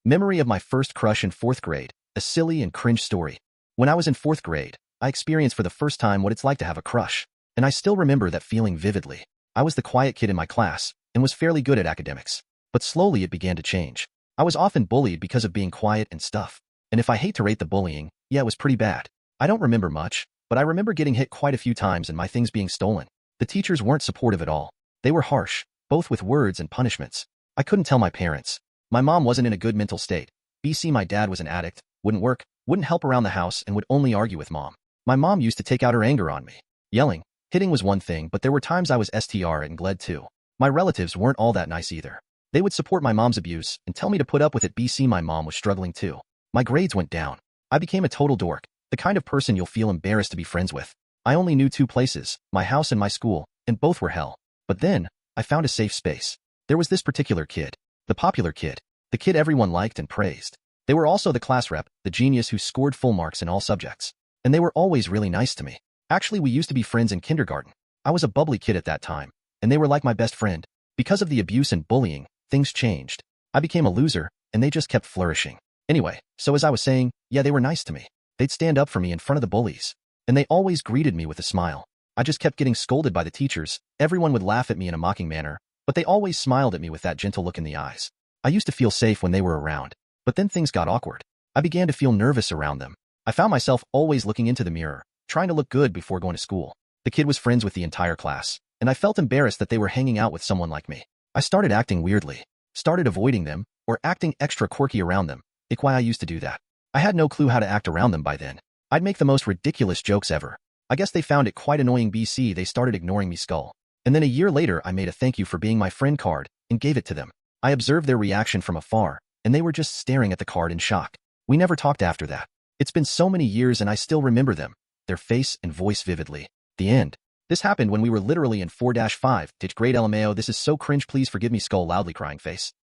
Memory of my first crush in 4th grade, a silly and cringe story. When I was in 4th grade, I experienced for the first time what it's like to have a crush, and I still remember that feeling vividly. I was the quiet kid in my class, and was fairly good at academics. But slowly it began to change. I was often bullied because of being quiet and stuff. And if I hate to rate the bullying, yeah, it was pretty bad. I don't remember much, but I remember getting hit quite a few times and my things being stolen. The teachers weren't supportive at all. They were harsh, both with words and punishments. I couldn't tell my parents. My mom wasn't in a good mental state. My dad was an addict, wouldn't work, wouldn't help around the house, and would only argue with mom. My mom used to take out her anger on me. Yelling, hitting was one thing, but there were times I was STR and glad too. My relatives weren't all that nice either. They would support my mom's abuse and tell me to put up with it. My mom was struggling too. My grades went down. I became a total dork, the kind of person you'll feel embarrassed to be friends with. I only knew 2 places, my house and my school, and both were hell. But then, I found a safe space. There was this particular kid, the popular kid, the kid everyone liked and praised. They were also the class rep, the genius who scored full marks in all subjects. And they were always really nice to me. Actually, we used to be friends in kindergarten. I was a bubbly kid at that time, and they were like my best friend. Because of the abuse and bullying, things changed. I became a loser, and they just kept flourishing. Anyway, so as I was saying, yeah, they were nice to me. They'd stand up for me in front of the bullies. And they always greeted me with a smile. I just kept getting scolded by the teachers. Everyone would laugh at me in a mocking manner, but they always smiled at me with that gentle look in the eyes. I used to feel safe when they were around. But then things got awkward. I began to feel nervous around them. I found myself always looking into the mirror, trying to look good before going to school. The kid was friends with the entire class, and I felt embarrassed that they were hanging out with someone like me. I started acting weirdly, started avoiding them, or acting extra quirky around them. Why I used to do that. I had no clue how to act around them by then. I'd make the most ridiculous jokes ever. I guess they found it quite annoying. They started ignoring me skull. And then a year later I made a thank you for being my friend card and gave it to them. I observed their reaction from afar, and they were just staring at the card in shock. We never talked after that. It's been so many years and I still remember them, their face and voice vividly. The end. This happened when we were literally in 4-5. Grade LMAO. This is so cringe. Please forgive me skull loudly crying face.